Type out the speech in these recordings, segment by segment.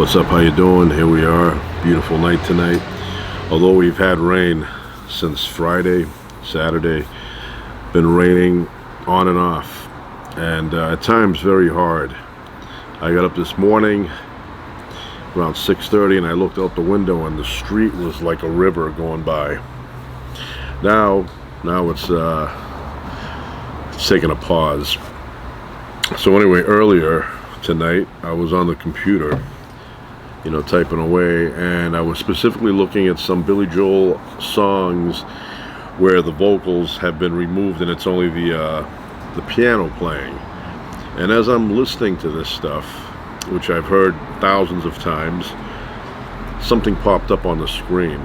What's up? How you doing? Here we are. Beautiful night tonight. Although we've had rain since Friday, Saturday, been raining on and off, and at times very hard. I got up this morning around 6:30 and I looked out the window and the street was like a river going by. Now it's taking a pause. So anyway, earlier tonight I was on the computer, typing away, and I was specifically looking at some Billy Joel songs where the vocals have been removed and it's only the piano playing. And as I'm listening to this stuff, which I've heard thousands of times, something popped up on the screen.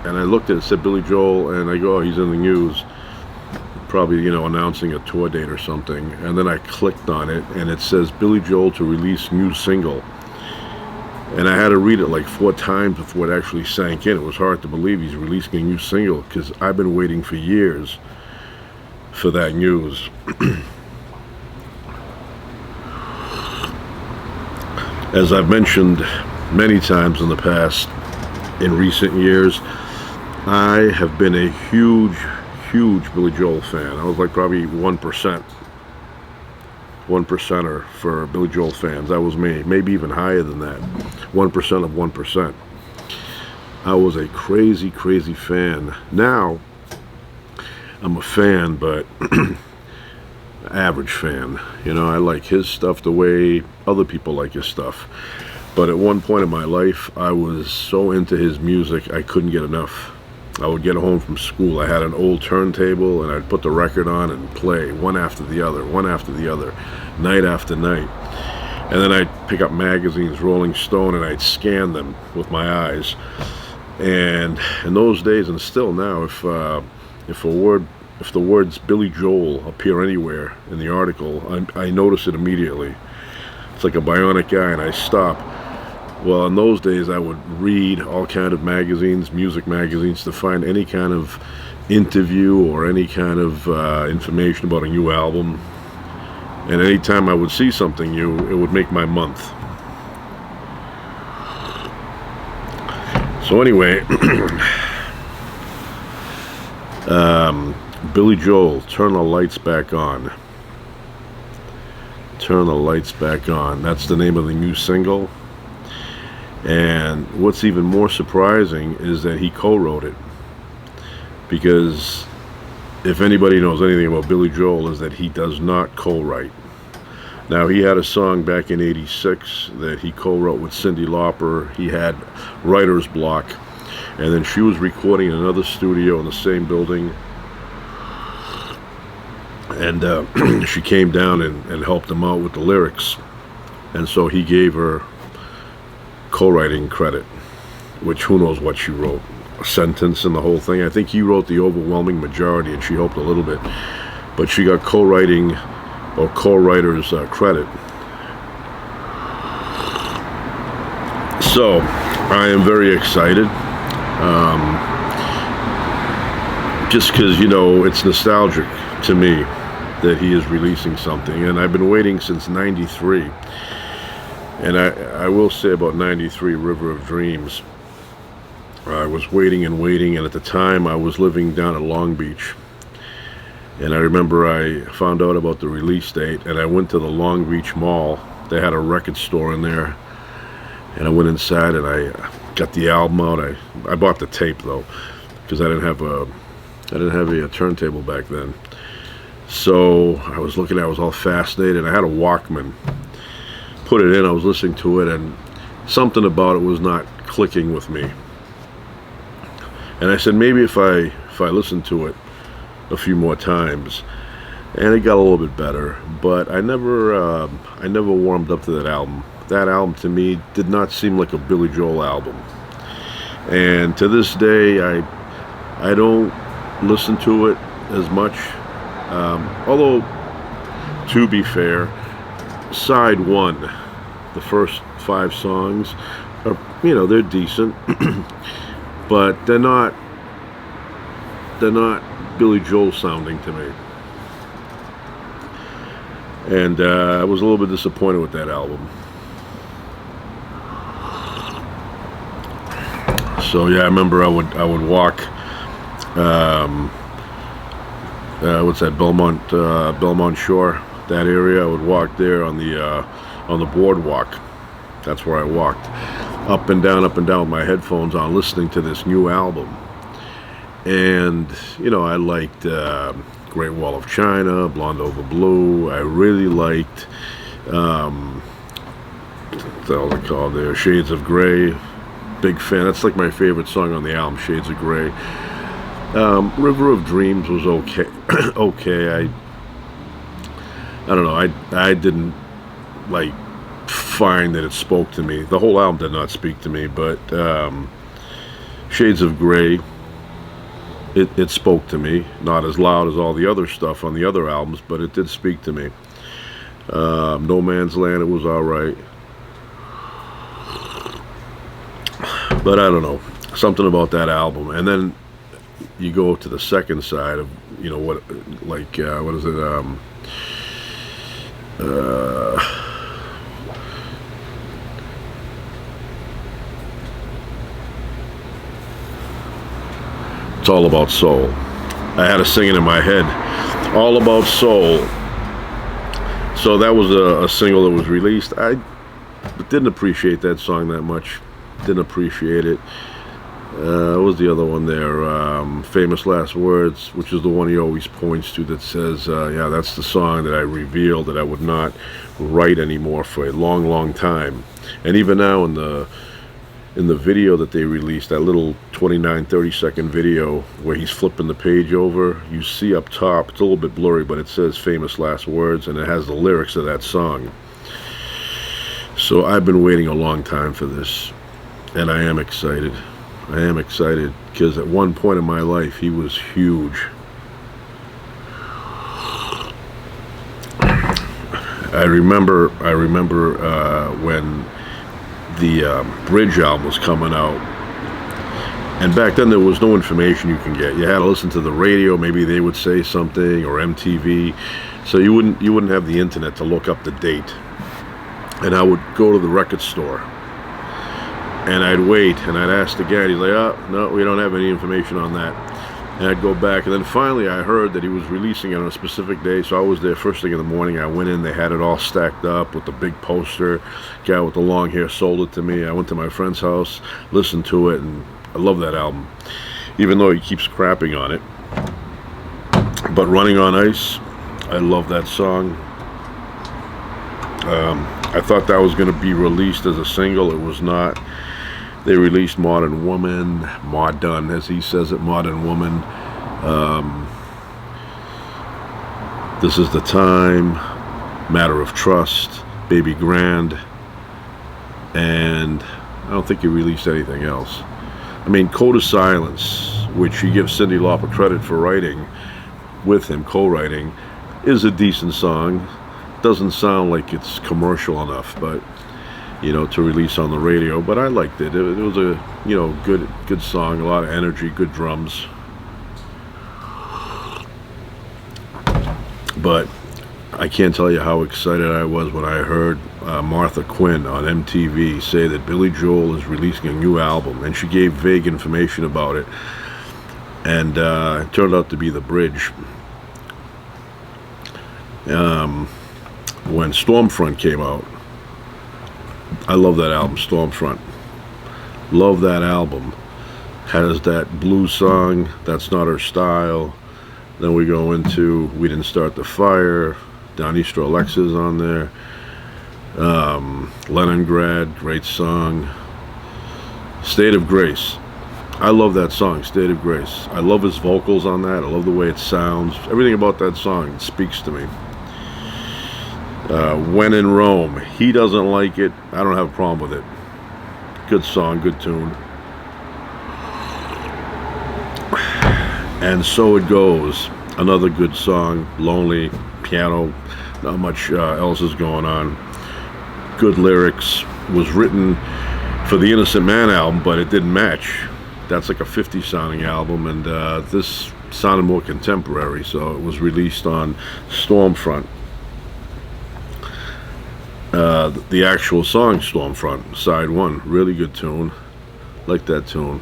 And I looked at it, it said Billy Joel, and I go, oh, he's in the news. Probably, announcing a tour date or something. And then I clicked on it, and it says Billy Joel to release new single. And I had to read it like 4 times before it actually sank in. It was hard to believe he's releasing a new single, because I've been waiting for years for that news. As I've mentioned many times in the past, in recent years, I have been a huge Billy Joel fan. I was like probably 1%. 1%er for Billy Joel fans. That was me. Maybe even higher than that. 1% of 1%. I was a crazy fan. Now, I'm a fan, but average fan. I like his stuff the way other people like his stuff. But at one point in my life, I was so into his music, I couldn't get enough. I would get home from school, I had an old turntable, and I'd put the record on and play one after the other, night after night. And then I'd pick up magazines, Rolling Stone, and I'd scan them with my eyes. And in those days, and still now, if the words Billy Joel appear anywhere in the article, I notice it immediately. It's like a bionic guy, and I stop. Well, in those days, I would read all kind of magazines, music magazines, to find any kind of interview or any kind of information about a new album. And anytime I would see something new, it would make my month. So anyway, Billy Joel, Turn the Lights Back On. Turn the Lights Back On. That's the name of the new single. And what's even more surprising is that he co-wrote it. Because if anybody knows anything about Billy Joel, is that he does not co-write. Now, he had a song back in '86 that he co-wrote with Cyndi Lauper. He had writer's block. And then she was recording in another studio in the same building. And she came down and helped him out with the lyrics. And so he gave her co-writing credit, which who knows what she wrote, a sentence and the whole thing. I think he wrote the overwhelming majority and she helped a little bit, but she got co-writing or co-writer's credit. So I am very excited, just because it's nostalgic to me that he is releasing something, and I've been waiting since '93. And I will say about '93, River of Dreams, I was waiting, and at the time I was living down at Long Beach. And I remember I found out about the release date, and I went to the Long Beach Mall. They had a record store in there, and I went inside and I got the album out. I bought the tape though, because I didn't have a turntable back then. So I was looking at it, I was all fascinated. I had a Walkman. Put it in, I was listening to it, and something about it was not clicking with me. And I said, maybe if I listen to it a few more times, and it got a little bit better. But I never warmed up to that album. That album to me did not seem like a Billy Joel album. And to this day, I don't listen to it as much. Although, to be fair, side 1, the first 5 songs are, they're decent, but they're not Billy Joel sounding to me. And I was a little bit disappointed with that album. So yeah, I remember I would walk. What's that? Belmont Shore. That area. I would walk there on the boardwalk. That's where I walked up and down with my headphones on, listening to this new album. And I liked Great Wall of China, Blonde Over Blue. I really liked what the hell they called there, Shades of Grey. Big fan. That's like my favorite song on the album, Shades of Grey. River of Dreams was okay. Okay, I don't know. I didn't like find that it spoke to me. The whole album did not speak to me, but Shades of Grey, it spoke to me. Not as loud as all the other stuff on the other albums, but it did speak to me. No Man's Land, it was all right. But I don't know, something about that album. And then you go to the second side of, what is it? It's All About Soul. I had to sing it in my head. All About Soul. So that was a single that was released. I didn't appreciate that song that much. Didn't appreciate it. What was the other one there? Famous Last Words, which is the one he always points to that says, yeah, that's the song that I revealed that I would not write anymore for a long, long time. And even now in the video that they released, that little 30-second video where he's flipping the page over, you see up top, it's a little bit blurry, but it says Famous Last Words, and it has the lyrics of that song. So I've been waiting a long time for this, and I am excited. I am excited because at one point in my life he was huge. I remember when the Bridge album was coming out, and back then there was no information you can get. You had to listen to the radio. Maybe they would say something, or MTV, so you wouldn't have the internet to look up the date. And I would go to the record store, and I'd wait, and I'd ask the guy. He's like, "Oh, no, we don't have any information on that." And I'd go back, and then finally I heard that he was releasing it on a specific day, so I was there first thing in the morning. I went in, they had it all stacked up with the big poster. Guy with the long hair sold it to me. I went to my friend's house, listened to it, and I love that album, even though he keeps crapping on it. But Running on Ice, I love that song. I thought that was going to be released as a single. It was not. They released Modern Woman, Modern, as he says it, Modern Woman. This Is the Time, Matter of Trust, Baby Grand, and I don't think he released anything else. I mean, Code of Silence, which he gives Cyndi Lauper credit for writing with him, co-writing, is a decent song. Doesn't sound like it's commercial enough, but to release on the radio. But I liked it. It was a good song, a lot of energy, good drums. But I can't tell you how excited I was when I heard Martha Quinn on MTV say that Billy Joel is releasing a new album, and she gave vague information about it, and it turned out to be The Bridge. When Stormfront came out, I love that album, Stormfront. Love that album. Has that blues song, That's Not Her Style. Then we go into We Didn't Start the Fire. Donistra Alexa's on there. Leningrad, great song. State of Grace. I love that song, State of Grace. I love his vocals on that. I love the way it sounds. Everything about that song speaks to me. When in Rome, he doesn't like it. I don't have a problem with it. Good song, good tune. And So It Goes, another good song. Lonely, piano, not much else is going on. Good lyrics. Was written for the Innocent Man album, but it didn't match. That's like a 50s sounding album, and this sounded more contemporary, so it was released on Stormfront. The actual song Stormfront, side one, really good tune. Like that tune.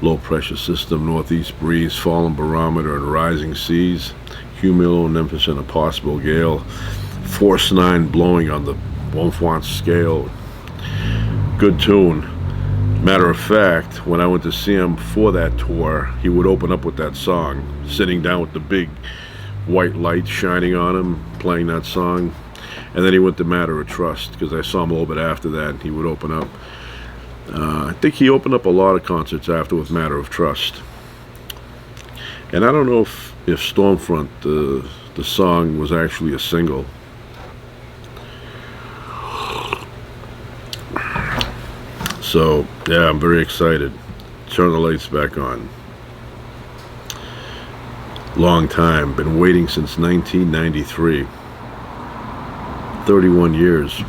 Low pressure system, northeast breeze, falling barometer, and rising seas. Cumulonimbus and a possible gale. Force 9 blowing on the Bonfant scale. Good tune. Matter of fact, when I went to see him for that tour, he would open up with that song, sitting down with the big white light shining on him, playing that song. And then he went to Matter of Trust, because I saw him a little bit after that, and he would open up. I think he opened up a lot of concerts after with Matter of Trust. And I don't know if Stormfront, the song, was actually a single. So, yeah, I'm very excited. Turn the lights back on. Long time. Been waiting since 1993. 31 years.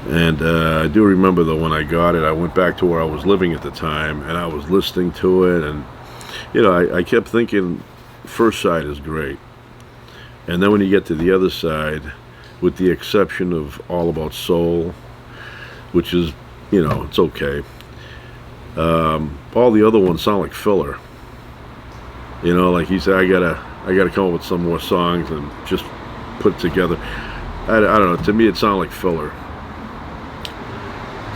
And I do remember, though, when I got it, I went back to where I was living at the time, and I was listening to it, and, you know, I kept thinking, first side is great. And then when you get to the other side, with the exception of All About Soul, which is, you know, it's okay. All the other ones sound like filler. You know, like he said, I gotta come up with some more songs and just put together. I don't know. To me, it sounded like filler.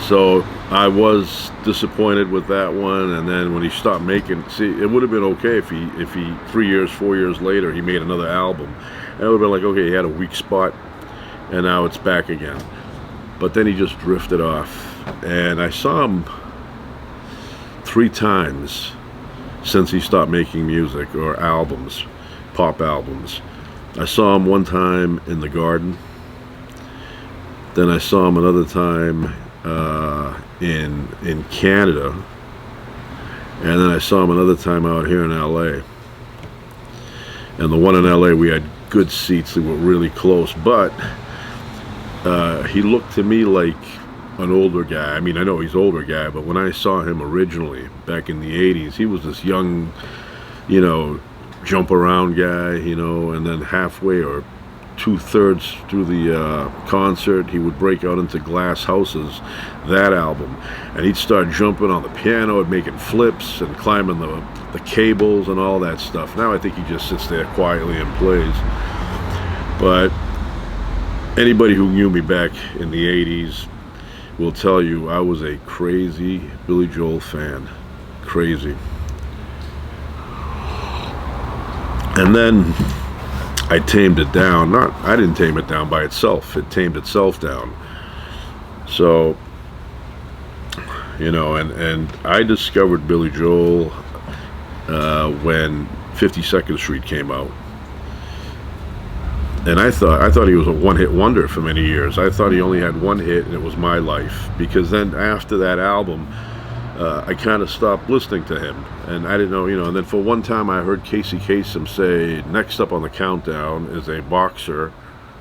So I was disappointed with that one. And then when he stopped making, see, it would have been okay if he 3 years, 4 years later, he made another album, and it would have been like, okay, he had a weak spot, and now it's back again. But then he just drifted off. And I saw him 3 times since he stopped making music or albums, pop albums. I saw him one time in the Garden. Then I saw him another time in Canada. And then I saw him another time out here in LA. And the one in LA, we had good seats. They were really close. But he looked to me like an older guy. I mean, I know he's an older guy, but when I saw him originally back in the 80s, he was this young, you know, jump around guy, you know, and then halfway or 2/3 through the concert, he would break out into Glass Houses, that album, and he'd start jumping on the piano and making flips and climbing the cables and all that stuff. Now I think he just sits there quietly and plays. But anybody who knew me back in the 80s will tell you I was a crazy Billy Joel fan. Crazy. And then I tamed it down. I didn't tame it down by itself. It tamed itself down. So, you know, and I discovered Billy Joel when 52nd Street came out. And I thought he was a one-hit wonder for many years. I thought he only had one hit, and it was My Life. Because then after that album, I kind of stopped listening to him. And I didn't know, you know. And then for one time, I heard Casey Kasem say, next up on the countdown is a boxer,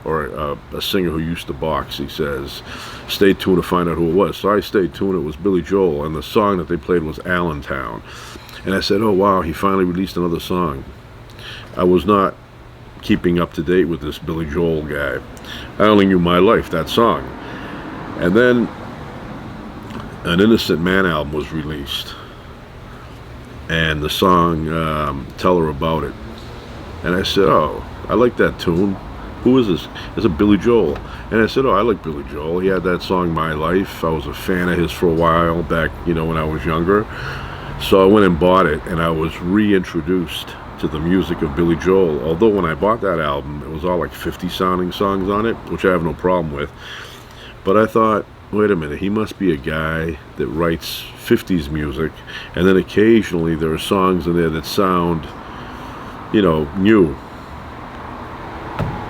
or a singer who used to box. He says, stay tuned to find out who it was. So I stayed tuned. It was Billy Joel. And the song that they played was Allentown. And I said, oh, wow, he finally released another song. I was not keeping up to date with this Billy Joel guy. I only knew My Life, that song. And then an Innocent Man album was released, and the song Tell Her About It. And I said, oh, I like that tune. Who is this? It's a Billy Joel. And I said, oh, I like Billy Joel. He had that song My Life. I was a fan of his for a while back, you know, when I was younger. So I went and bought it, and I was reintroduced to the music of Billy Joel. Although when I bought that album, it was all like 50 sounding songs on it, which I have no problem with. But I thought, wait a minute, he must be a guy that writes 50s music, and then occasionally there are songs in there that sound, you know, new.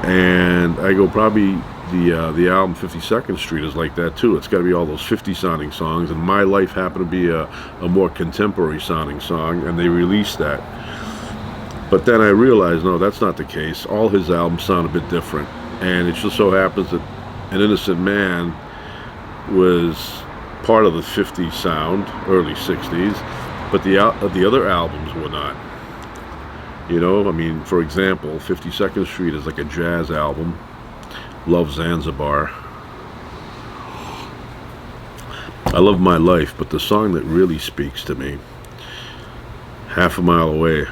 And I go, probably the album 52nd Street is like that too. It's got to be all those 50 sounding songs, and My Life happened to be a more contemporary sounding song, and they released that. But then I realized, no, that's not the case. All his albums sound a bit different. And it just so happens that An Innocent Man was part of the 50s sound, early 60s, but the other albums were not. You know, I mean, for example, 52nd Street is like a jazz album. Love Zanzibar. I love My Life, but the song that really speaks to me Half a Mile Away.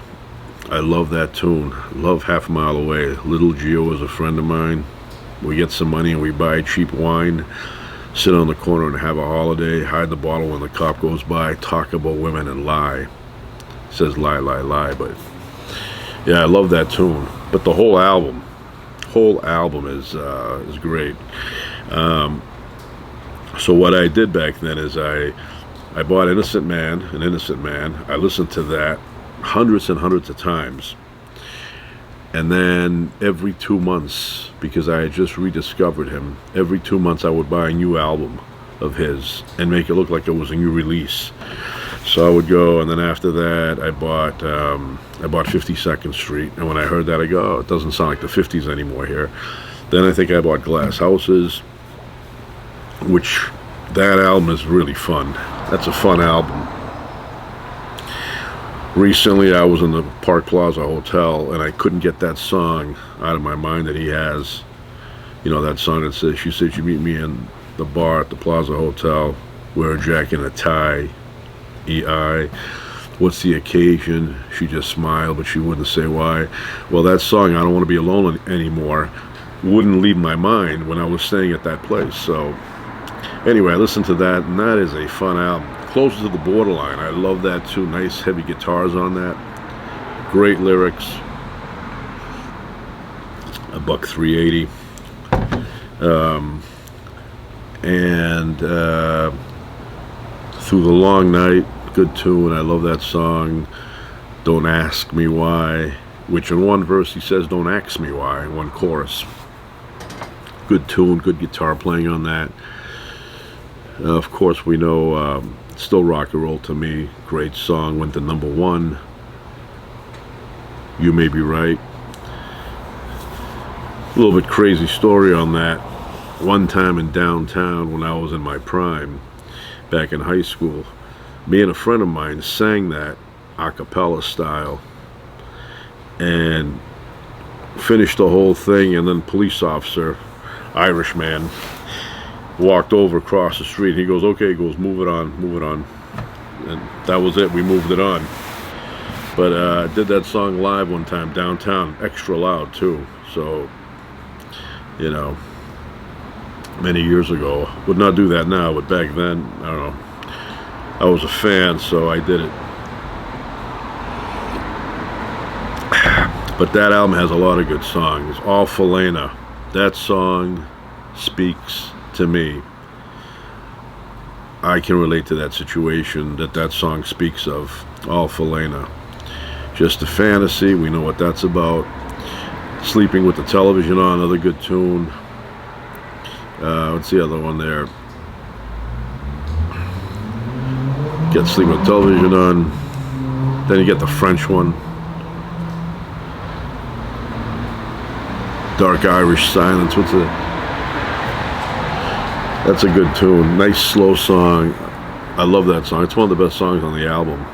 I love that tune. Love Half a Mile Away. Little Geo is a friend of mine. We get some money and we buy cheap wine, sit on the corner and have a holiday, hide the bottle when the cop goes by, talk about women and lie. It says lie, lie, lie, but yeah, I love that tune. But the whole album is great. So what I did back then is I bought an Innocent Man. I listened to that hundreds and hundreds of times. And then every 2 months, because I had just rediscovered him, every 2 months I would buy a new album of his and make it look like it was a new release. So I would go, and then after that I bought 52nd Street, and when I heard that I go, oh, it doesn't sound like the 50s anymore here. Then I think I bought Glass Houses, which that album is really fun. That's a fun album. Recently I was in the Park Plaza Hotel and I couldn't get that song out of my mind that he has. You know, that song that says, she said you meet me in the bar at the Plaza Hotel, wear a jacket and a tie, EI. What's the occasion? She just smiled, but she wouldn't say why. Well, that song, I Don't Want to Be Alone Anymore, wouldn't leave my mind when I was staying at that place. So anyway, I listened to that, and that is a fun album. Closer to the Borderline, I love that too. Nice heavy guitars on that. Great lyrics. A buck 380. And Through the Long Night, good tune. I love that song. Don't Ask Me Why, which in one verse he says don't ask me why, in one chorus. Good tune, good guitar playing on that. Of course we know Still Rock and Roll to Me, great song, went to #1. You May Be Right. A little bit crazy story on that. One time in downtown when I was in my prime, back in high school, me and a friend of mine sang that a cappella style and finished the whole thing, and then police officer, Irishman, walked over across the street. He goes, okay, he goes, move it on. And that was it. We moved it on. But I did that song live one time downtown, extra loud too. So, you know, many years ago. Would not do that now, but back then, I don't know. I was a fan, so I did it. But that album has a lot of good songs. All for Lena. That song speaks to me. I can relate to that situation that song speaks of. All for Lena. Just a Fantasy, we know what that's about. Sleeping with the Television On, another good tune. What's the other one there? Get Sleeping with the Television On. Then you get the French one. Dark Irish Silence. That's a good tune. Nice slow song. I love that song. It's one of the best songs on the album.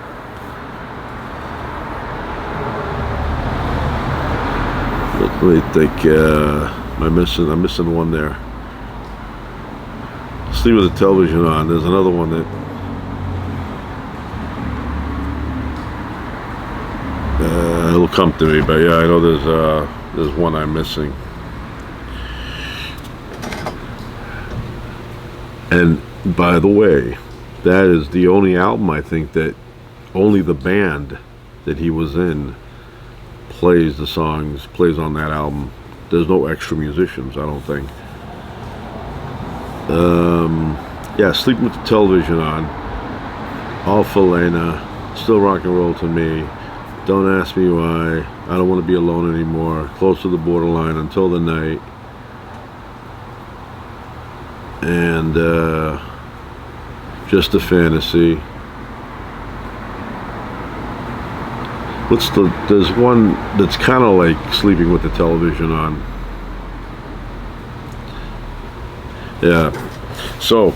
Let me think. I'm missing one there. Sleep with the Television On. There's another one that it'll come to me, but yeah, I know there's one I'm missing. And by the way, that is the only album I think that only the band that he was in plays the songs, plays on that album. There's no extra musicians, I don't think. Yeah, Sleeping with the Television On, All for Lena, Still Rock and Roll to Me, Don't Ask Me Why, I Don't Want to Be Alone Anymore, Close to the Borderline, Until the Night, and Just a Fantasy. There's one that's kind of like Sleeping with the Television On. Yeah. So,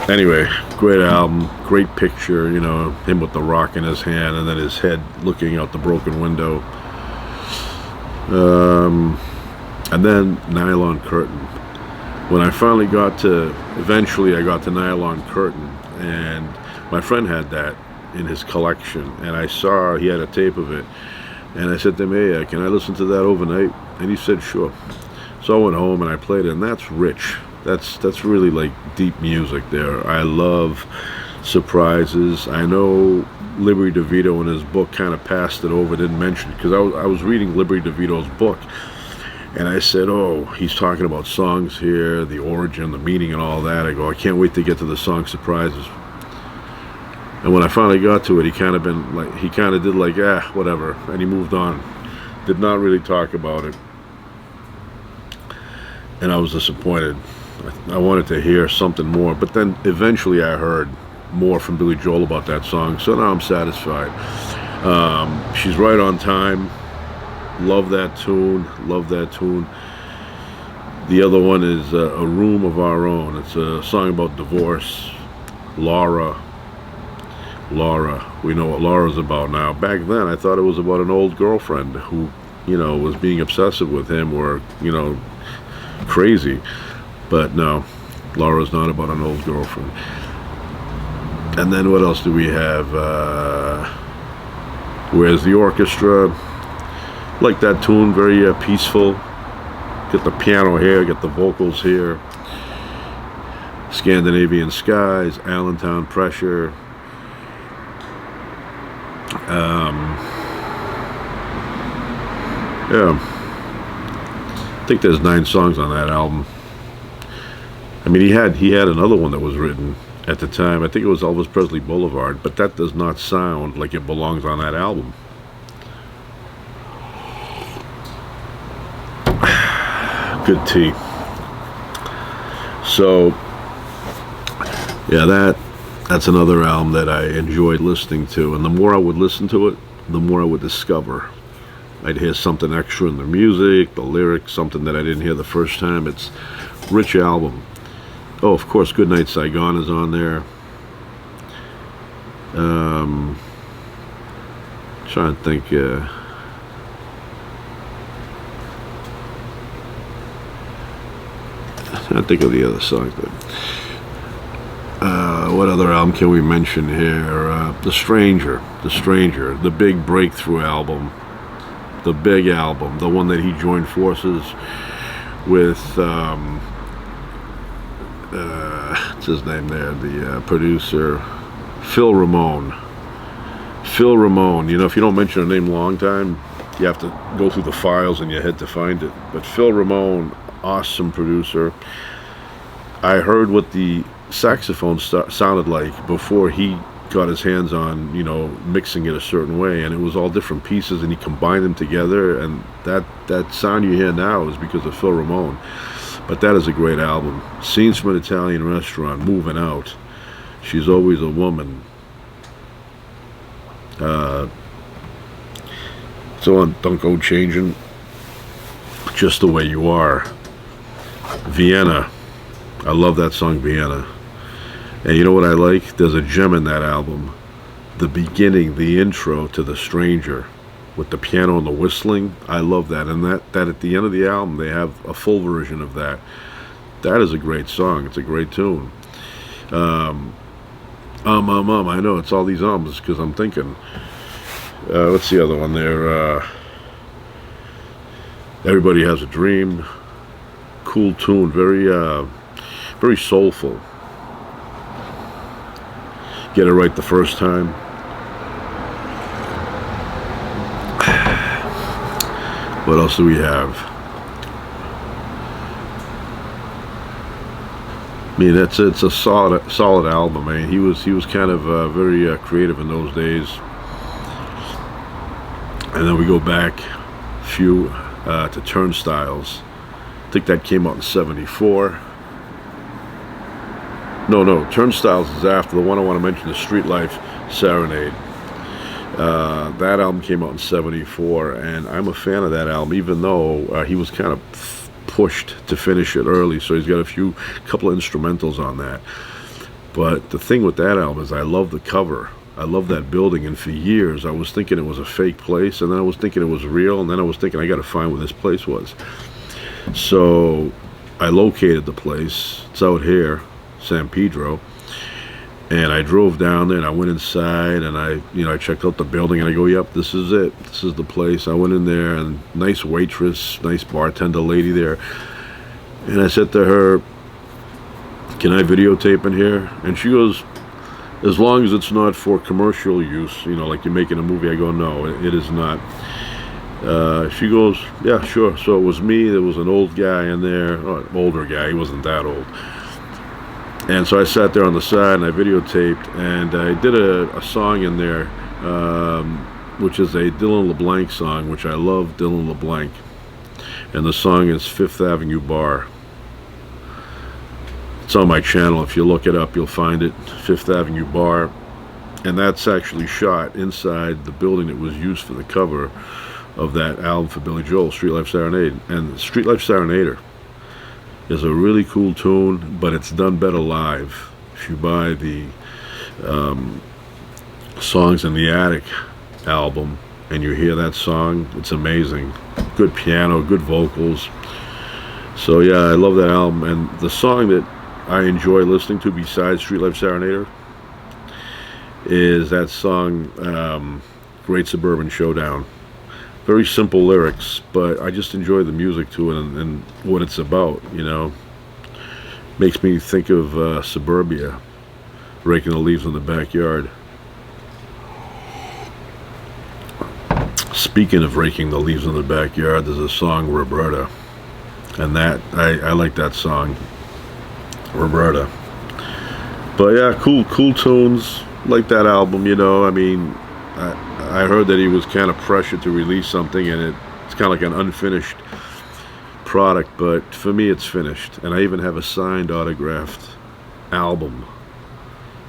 anyway, great album, great picture, you know, him with the rock in his hand and then his head looking out the broken window. And then Nylon Curtain. When I finally eventually I got to Nylon Curtain, and my friend had that in his collection, and I saw he had a tape of it, and I said to him, "Hey, can I listen to that overnight?" And he said, "Sure." So I went home and I played it, and that's rich. That's really like deep music there. I love surprises. I know Liberty DeVito in his book kind of passed it over, didn't mention it, because I was reading Liberty DeVito's book, and I said, "Oh, he's talking about songs here, the origin, the meaning, and all that." I go, "I can't wait to get to the song surprises." And when I finally got to it, he kind of did like, whatever, and he moved on. Did not really talk about it, and I was disappointed. I wanted to hear something more, but then eventually I heard more from Billy Joel about that song, so now I'm satisfied. She's Right on Time. Love that tune. Love that tune. The other one is A Room of Our Own. It's a song about divorce. Laura. We know what Laura's about now. Back then, I thought it was about an old girlfriend who, was being obsessive with him, or, crazy. But no, Laura's not about an old girlfriend. And then what else do we have? Where's the Orchestra? Like that tune, very peaceful. Get the piano here, get the vocals here. Scandinavian Skies, Allentown Pressure. Yeah, I think there's 9 songs on that album. I mean, he had another one that was written at the time. I think it was Elvis Presley Boulevard, but that does not sound like it belongs on that album. Good tea. So, yeah, that's another album that I enjoyed listening to, and the more I would listen to it, the more I would discover. I'd hear something extra in the music, the lyrics, something that I didn't hear the first time. It's a rich album. Oh, of course, Goodnight Saigon is on there. Trying to think. I can't think of the other songs. What other album can we mention here? The Stranger, the big breakthrough album, the big album, the one that he joined forces with, what's his name there, the producer, Phil Ramone. Phil Ramone, if you don't mention a name a long time, you have to go through the files in your head to find it. But Phil Ramone, awesome producer. I heard what the saxophone sounded like before he got his hands on, mixing it a certain way, and it was all different pieces, and he combined them together, and that sound you hear now is because of Phil Ramone. But that is a great album. Scenes from an Italian Restaurant, Moving Out, She's Always a Woman. So on Don't Go Changing, Just the Way You Are. Vienna. I love that song, Vienna. And you know what I like? There's a gem in that album. The beginning, the intro to The Stranger, with the piano and the whistling. I love that. And that at the end of the album, they have a full version of that. That is a great song. It's a great tune. I know, it's all these albums because I'm thinking. What's the other one there? Everybody Has a Dream. Cool tune. Very soulful. Get It Right the First Time. What else do we have? I mean, it's a solid album. I mean, he was kind of very creative in those days. And then we go back to Turnstiles. I think that came out in '74. No, Turnstiles is after. The one I want to mention, the Street Life Serenade. That album came out in '74, and I'm a fan of that album, even though he was kind of pushed to finish it early, so he's got a couple of instrumentals on that. But the thing with that album is I love the cover. I love that building, and for years I was thinking it was a fake place, and then I was thinking it was real, and then I was thinking I got to find where this place was. So I located the place. It's out here, San Pedro, And I drove down there and I went inside and I checked out the building and I go, yep, this is it. This is the place. I went in there and nice waitress, nice bartender lady there. And I said to her, can I videotape in here? And she goes, as long as it's not for commercial use, like you're making a movie. I go, no, it is not. She goes, yeah, sure. So it was me. There was an old guy in there, older guy. He wasn't that old. And so I sat there on the side and I videotaped, and I did a song in there, which is a Dylan LeBlanc song, which I love Dylan LeBlanc. And the song is Fifth Avenue Bar. It's on my channel. If you look it up, you'll find it, Fifth Avenue Bar. And that's actually shot inside the building that was used for the cover of that album for Billy Joel, Street Life Serenade. And Street Life Serenader is a really cool tune, but it's done better live. If you buy the Songs in the Attic album and you hear that song, it's amazing. Good piano, good vocals. So yeah, I love that album. And the song that I enjoy listening to besides Street Life Serenader is that song, Great Suburban Showdown. Very simple lyrics, but I just enjoy the music to it and what it's about, Makes me think of suburbia, raking the leaves in the backyard. Speaking of raking the leaves in the backyard, there's a song, Roberta. And that, I like that song, Roberta. But yeah, cool tunes, like that album, I heard that he was kind of pressured to release something, and it's kind of like an unfinished product, but for me it's finished. And I even have a signed, autographed album,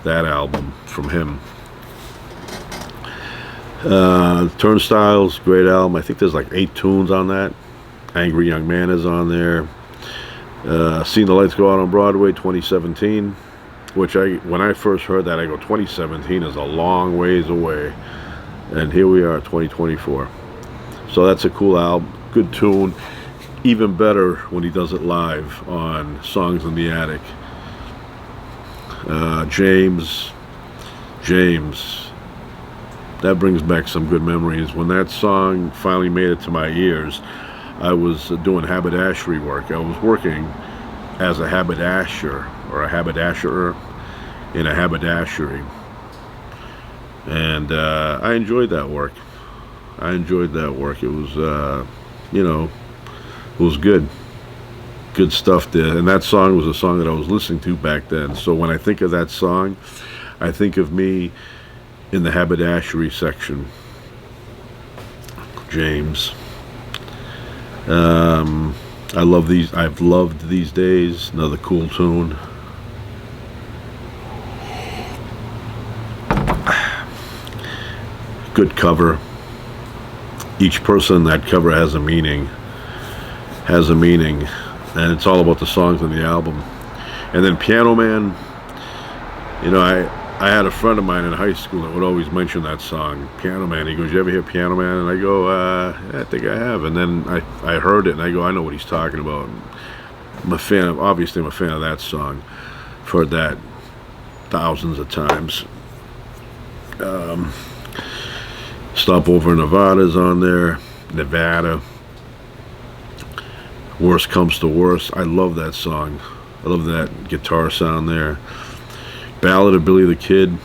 that album from him. Turnstiles, great album. I think there's like 8 tunes on that. Angry Young Man is on there. Seen the Lights Go Out on Broadway, 2017, which when I first heard that, I go, 2017 is a long ways away. And here we are, 2024. So that's a cool album, good tune. Even better when he does it live on Songs in the Attic. James, that brings back some good memories. When that song finally made it to my ears, I was doing haberdashery work. I was working as a haberdasher or a haberdasherer in a haberdashery. And I enjoyed that work. It was, it was good stuff there. And that song was a song that I was listening to back then. So when I think of that song, I think of me in the haberdashery section. James. I've loved These Days. Another cool tune. Good cover. Each person in that cover has a meaning, and it's all about the songs on the album. And then Piano Man, I had a friend of mine in high school that would always mention that song, Piano Man. He goes, you ever hear Piano Man? And I go, I think I have. And then I heard it, and I go, I know what he's talking about. Obviously I'm a fan of that song. I've heard that thousands of times. Stop Over in Nevada's on there. Nevada. Worst Comes to Worst. I love that song. I love that guitar sound there. Ballad of Billy the Kid.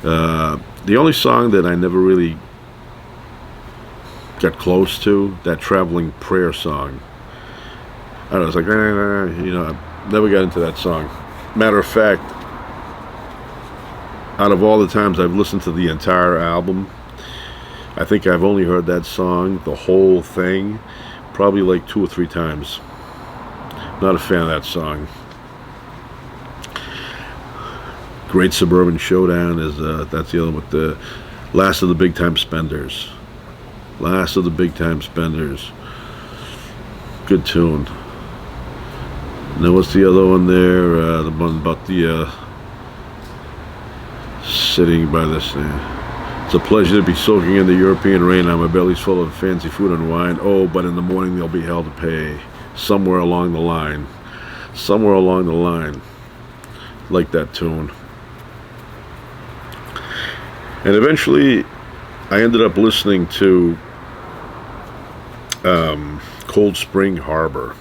The only song that I never really got close to, that Traveling Prayer song. I don't know, it's like, I never got into that song. Matter of fact, out of all the times I've listened to the entire album, I think I've only heard that song, the whole thing, probably like 2 or 3 times. Not a fan of that song. Great Suburban Showdown is that's the other one with the Last of the Big Time Spenders. Last of the Big Time Spenders. Good tune. And then what's the other one there? The one about the sitting by this thing. It's a pleasure to be soaking in the European rain. Now my belly's full of fancy food and wine. Oh, but in the morning there'll be hell to pay. Somewhere along the line. Like that tune. And eventually, I ended up listening to Cold Spring Harbor.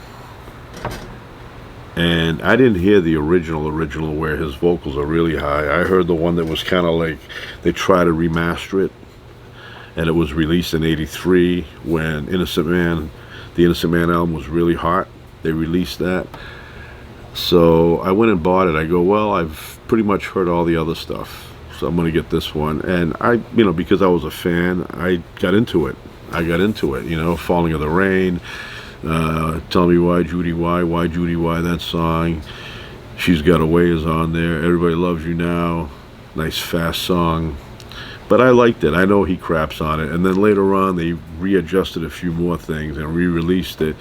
And I didn't hear the original where his vocals are really high. I heard the one that was kind of like, they try to remaster it. And it was released in '83 when the Innocent Man album was really hot. They released that. So I went and bought it. I go, well, I've pretty much heard all the other stuff, so I'm going to get this one. And because I was a fan, I got into it. Falling in the Rain, Tell Me Why, Judy, Why, Judy, Why, that song. She's Got Away is on there. Everybody Loves You Now. Nice, fast song. But I liked it. I know he craps on it. And then later on, they readjusted a few more things and re-released it.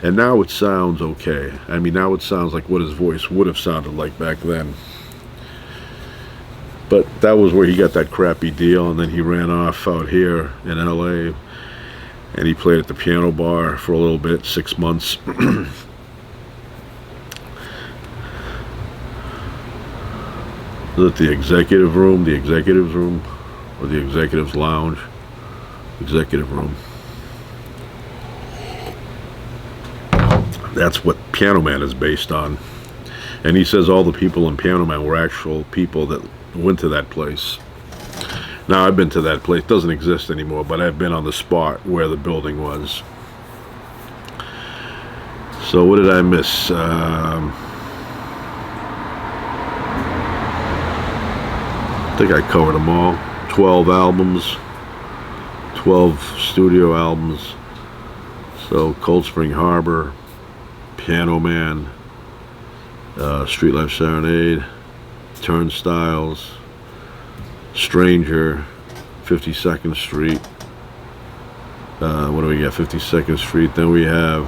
And now it sounds okay. Now it sounds like what his voice would have sounded like back then. But that was where he got that crappy deal, and then he ran off out here in LA, and he played at the Piano Bar for a little bit, 6 months. Is it the executive room, the executives room, or the executives lounge? Executive room. That's what Piano Man is based on. And he says all the people in Piano Man were actual people that went to that place. Now, I've been to that place. It doesn't exist anymore, but I've been on the spot where the building was. So what did I miss? I think I covered them all. 12 albums. 12 studio albums. So Cold Spring Harbor, Piano Man, Street Life Serenade, Turnstiles, Stranger, 52nd Street. What do we got? 52nd Street. Then we have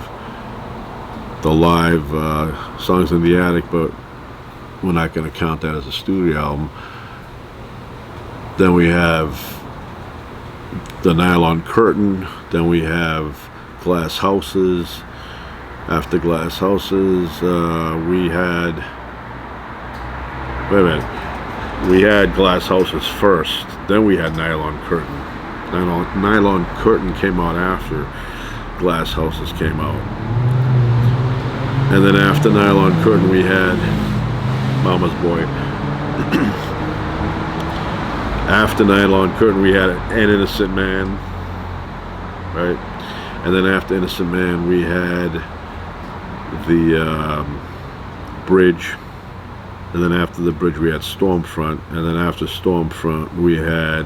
the live Songs in the Attic, but we're not going to count that as a studio album. Then we have the Nylon Curtain. Then we have Glass Houses. After Glass Houses, we had Glass Houses first, then we had Nylon Curtain. Nylon Curtain came out after Glass Houses came out. And then after Nylon Curtain, we had Mama's Boy. After Nylon Curtain, we had An Innocent Man, right? And then after Innocent Man, we had the Bridge, and then after the Bridge we had Stormfront, and then after Stormfront we had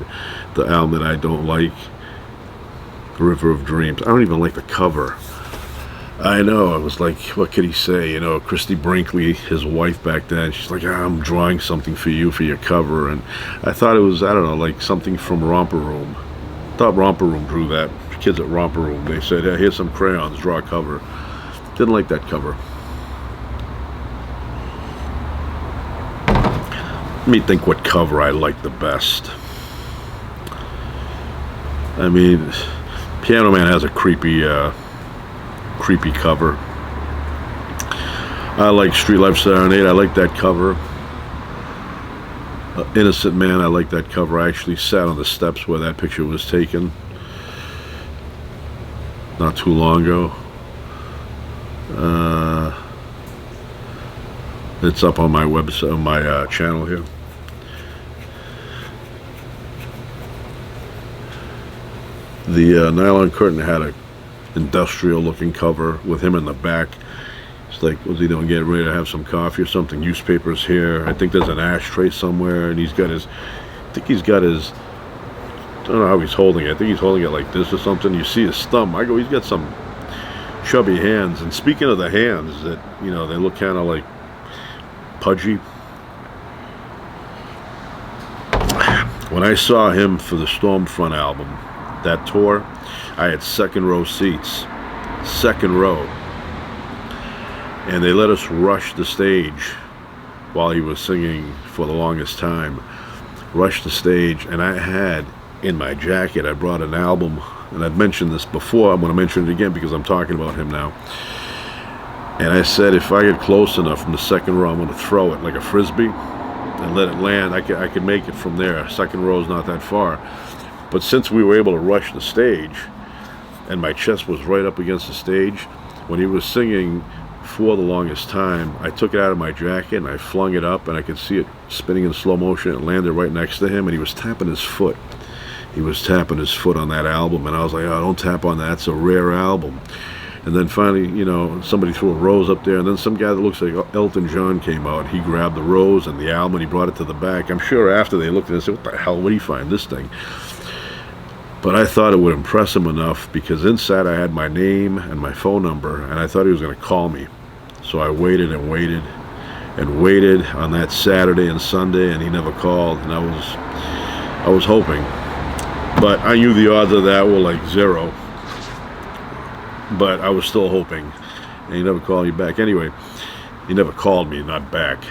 the album that I don't like, River of Dreams. I don't even like the cover. I know, I was like, what could he say? Christy Brinkley, his wife back then, she's like, I'm drawing something for you for your cover, and I thought it was, I don't know, like something from Romper Room. I thought Romper Room drew that. Kids at Romper Room, they said, hey, here's some crayons, draw a cover. Didn't like that cover. Let me think what cover I like the best. Piano Man has a creepy cover. I like Street Life Serenade. I like that cover. Innocent Man, I like that cover. I actually sat on the steps where that picture was taken not too long ago. It's up on my website, on my channel here. The Nylon Curtain had a industrial looking cover with him in the back. It's like, what's he doing, getting ready to have some coffee or something? Newspapers here. I think there's an ashtray somewhere, and I think he's got his, I don't know how he's holding it. I think he's holding it like this or something. You see his thumb. I go, he's got some chubby hands. And speaking of the hands, that, they look kind of like pudgy. When I saw him for the Stormfront album, that tour, I had second row seats. Second row. And they let us rush the stage while he was singing for the longest time. Rush the stage, and I had in my jacket, I brought an album, and I've mentioned this before. I'm going to mention it again because I'm talking about him now. And I said, if I get close enough from the second row, I'm going to throw it like a frisbee. and let it land, I could make it from there. Second row is not that far. But since we were able to rush the stage, and my chest was right up against the stage, when he was singing For the Longest Time, I took it out of my jacket and I flung it up, and I could see it spinning in slow motion. It landed right next to him, and he was tapping his foot. He was tapping his foot on that album, and I was like, oh, don't tap on that. It's a rare album. And then finally, you know, somebody threw a rose up there, and then some guy that looks like Elton John came out. He grabbed the rose and the album, and he brought it to the back. I'm sure after they looked at it and said, what the hell, where do you find this thing? But I thought it would impress him enough, because inside I had my name and my phone number, and I thought he was going to call me. So I waited and waited and waited on that Saturday and Sunday, and he never called, and I was hoping. But I knew the odds of that were like 0. But I was still hoping, and he never called me back. Anyway, he never called me, not back.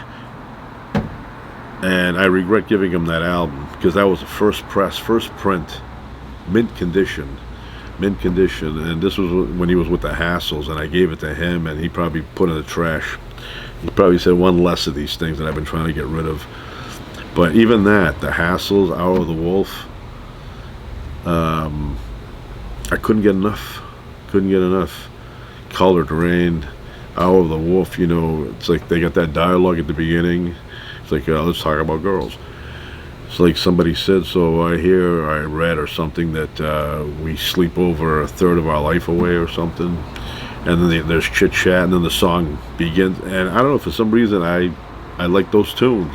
And I regret giving him that album, because that was the first press, first print, mint condition, and this was when he was with the Hassles, and I gave it to him, and he probably put it in the trash. He probably said, one less of these things that I've been trying to get rid of. But even that, the Hassles, Hour of the Wolf, I couldn't get enough. Colored Rain, Hour of the Wolf, you know, it's like they got that dialogue at the beginning. It's like, let's talk about girls. It's like somebody said, so I read or something that we sleep over a third of our life away or something. And then there's chit chat, and then the song begins. And I don't know, for some reason I like those tunes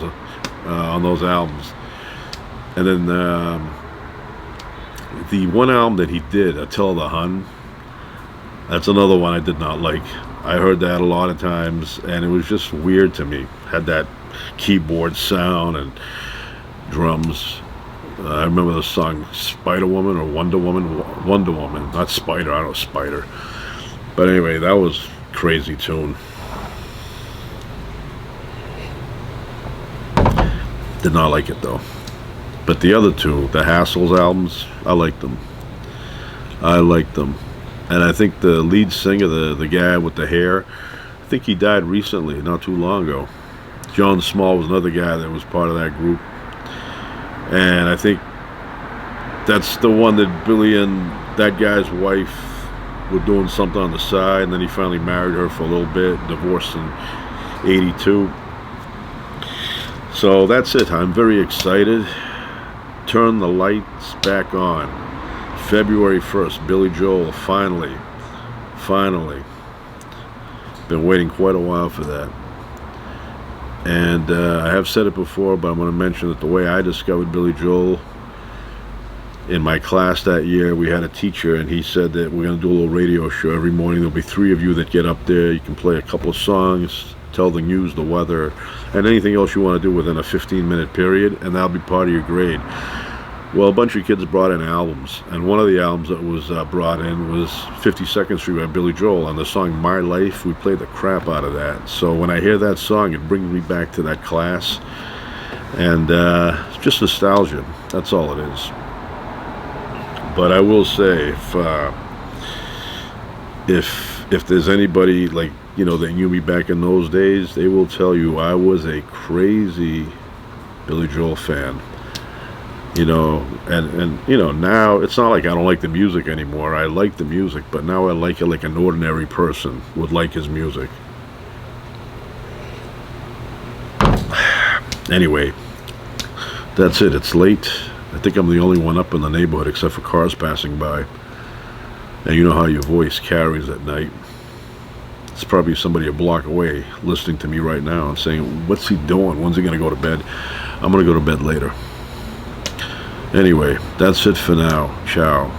on those albums. And then the one album that he did, Attila the Hun, that's another one I did not like. I heard that a lot of times, and it was just weird to me. Had that keyboard sound and drums. I remember the song Spider Woman or Wonder Woman, not Spider, I don't know, Spider. But anyway, that was crazy tune. Did not like it though. But the other two, the Hassles albums, I liked them. And I think the lead singer, the guy with the hair, I think he died recently, not too long ago. John Small was another guy that was part of that group. And I think that's the one that Billy and that guy's wife were doing something on the side, and then he finally married her for a little bit, divorced in '82. So that's it. I'm very excited. Turn the lights back on. February 1st, Billy Joel, finally. Been waiting quite a while for that. And I have said it before, but I'm going to mention that the way I discovered Billy Joel, in my class that year, we had a teacher, and he said that we're going to do a little radio show every morning. There'll be 3 of you that get up there. You can play a couple of songs, tell the news, the weather, and anything else you want to do within a 15-minute period, and that'll be part of your grade. Well, a bunch of kids brought in albums, and one of the albums that was brought in was 52nd Street by Billy Joel, and the song My Life, we played the crap out of that. So when I hear that song, it brings me back to that class, and it's just nostalgia. That's all it is. But I will say, if there's anybody, like, you know, that knew me back in those days, they will tell you I was a crazy Billy Joel fan. You know, and you know, now it's not like I don't like the music anymore. I like the music, but now I like it like an ordinary person would like his music. Anyway, that's it. It's late. I think I'm the only one up in the neighborhood except for cars passing by. And you know how your voice carries at night. It's probably somebody a block away listening to me right now and saying, what's he doing? When's he going to go to bed? I'm going to go to bed later. Anyway, that's it for now. Ciao.